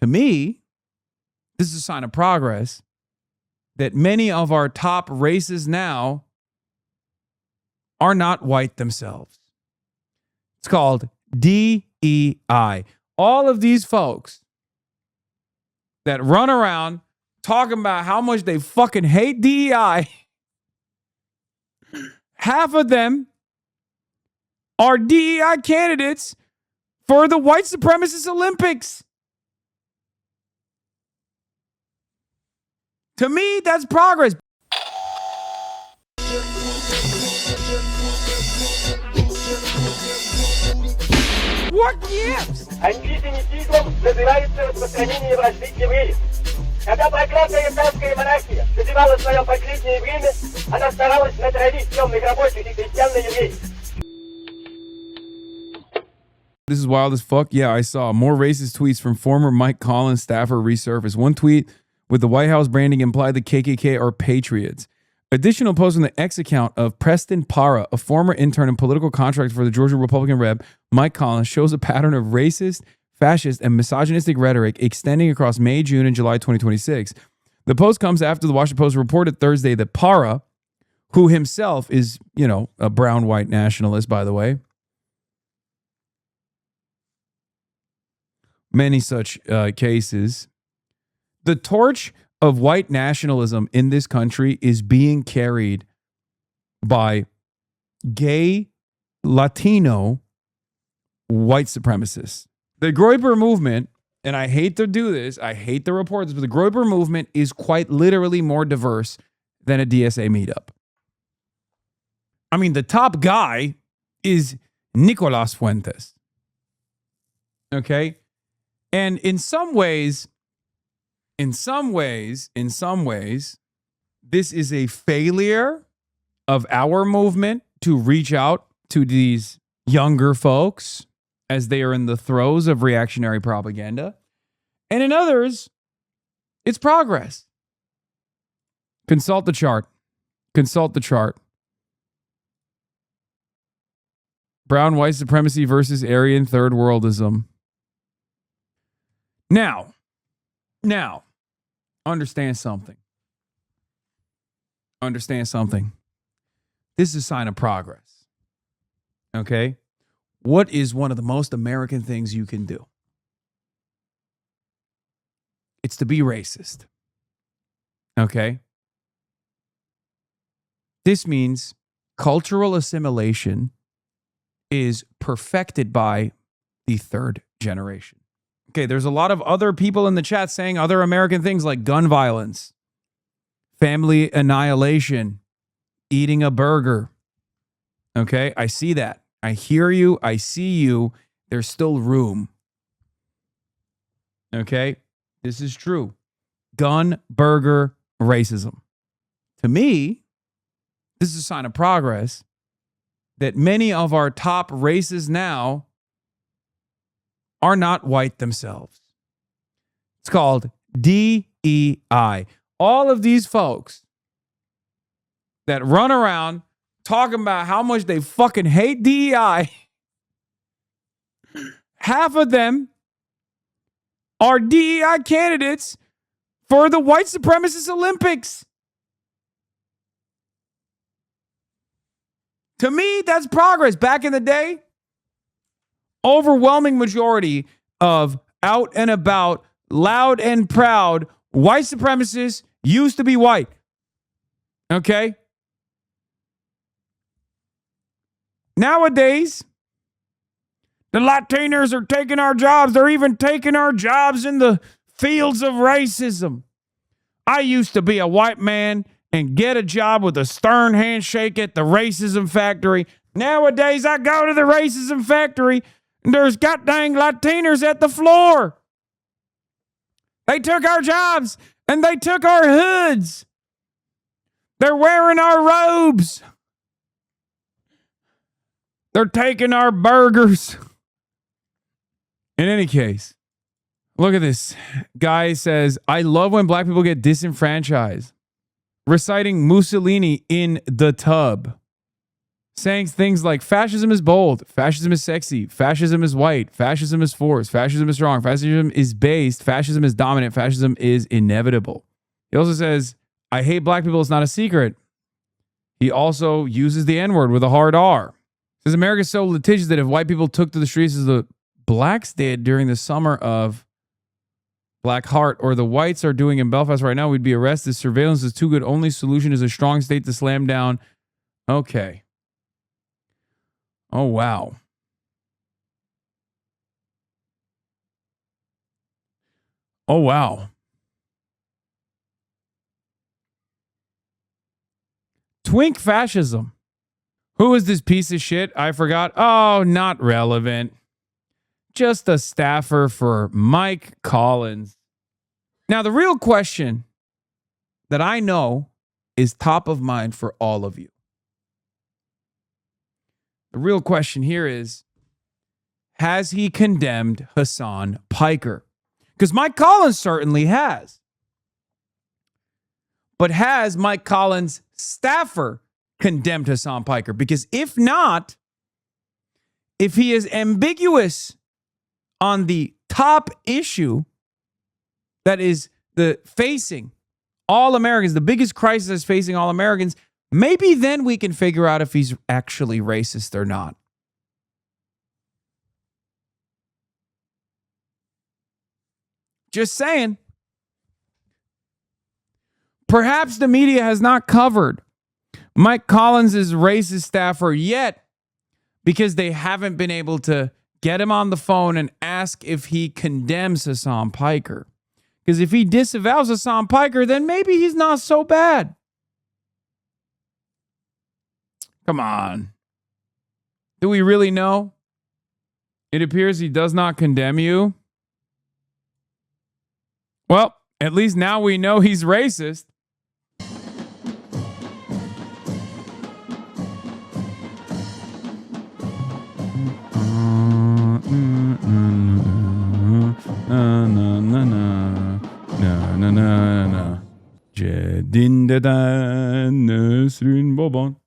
To me, this is a sign of progress that many of our top races now are not white themselves. It's called DEI. All of these folks that run around talking about how much they fucking hate DEI, half of them are DEI candidates for the white supremacist Olympics. To me, that's progress. What gives? Антисемитизм называется распространение вражды к евреям. Когда проклятая исламская монархия доживала свое последнее время, она старалась натравить темных рабочих и крестьян на евреев. This is wild as fuck. Yeah, I saw more racist tweets from former Mike Collins staffer resurfaced. One tweet with the White House branding implied the KKK are patriots. Additional posts on the X account of Preston Para, a former intern and political contractor for the Georgia Republican Rep, Mike Collins, shows a pattern of racist, fascist, and misogynistic rhetoric extending across May, June, and July 2026. The post comes after the Washington Post reported Thursday that Para, who himself is, a brown-white nationalist, by the way, many such cases, the torch of white nationalism in this country is being carried by gay Latino white supremacists. The Groyper movement, and I hate to do this, I hate to report this, but the Groyper movement is quite literally more diverse than a DSA meetup. I mean, the top guy is Nicolas Fuentes. Okay? And in some ways, this is a failure of our movement to reach out to these younger folks as they are in the throes of reactionary propaganda. And in others, it's progress. Consult the chart. Brown white supremacy versus Aryan third worldism. Now, understand something. This is a sign of progress. Okay? What is one of the most American things you can do? It's to be racist. Okay? This means cultural assimilation is perfected by the third generation. Okay, there's a lot of other people in the chat saying other American things like gun violence, family annihilation, eating a burger. Okay, I see that. I hear you. I see you. There's still room. Okay, this is true. Gun, burger, racism. To me, this is a sign of progress that many of our top races now are not white themselves. It's called DEI. All of these folks that run around talking about how much they fucking hate DEI, half of them are DEI candidates for the white supremacist Olympics. To me, that's progress. Back in the day, overwhelming majority of out and about, loud and proud white supremacists used to be white. Okay? Nowadays, the Latinos are taking our jobs. They're even taking our jobs in the fields of racism. I used to be a white man and get a job with a stern handshake at the racism factory. Nowadays, I go to the racism factory and there's goddamn Latinos at the floor. They took our jobs and they took our hoods. They're wearing our robes. They're taking our burgers. In any case, look at this. Guy says, I love when black people get disenfranchised. Reciting Mussolini in the tub. saying things like fascism is bold, fascism is sexy, fascism is white, fascism is force, fascism is strong, fascism is based, fascism is dominant, fascism is inevitable. He also says, I hate black people, it's not a secret. He also uses the N-word with a hard R. He says America's so litigious that if white people took to the streets as the blacks did during the summer of Black Heart, or the whites are doing in Belfast right now, we'd be arrested. Surveillance is too good. Only solution is a strong state to slam down. Okay. Oh, wow. Oh, wow. Twink fascism. Who is this piece of shit? I forgot. Oh, not relevant. Just a staffer for Mike Collins. Now, the real question that I know is top of mind for all of you. The real question here is, has he condemned Hasan Piker? Because Mike Collins certainly has. But has Mike Collins' staffer condemned Hasan Piker? Because if not, if he is ambiguous on the top issue that is facing all Americans, the biggest crisis facing all Americans, maybe then we can figure out if he's actually racist or not. Just saying. Perhaps the media has not covered Mike Collins' racist staffer yet because they haven't been able to get him on the phone and ask if he condemns Hasan Piker. Because if he disavows Hasan Piker, then maybe he's not so bad. Come on. Do we really know? It appears he does not condemn you. Well, at least now we know he's racist. Cedin deden Nesrin baban.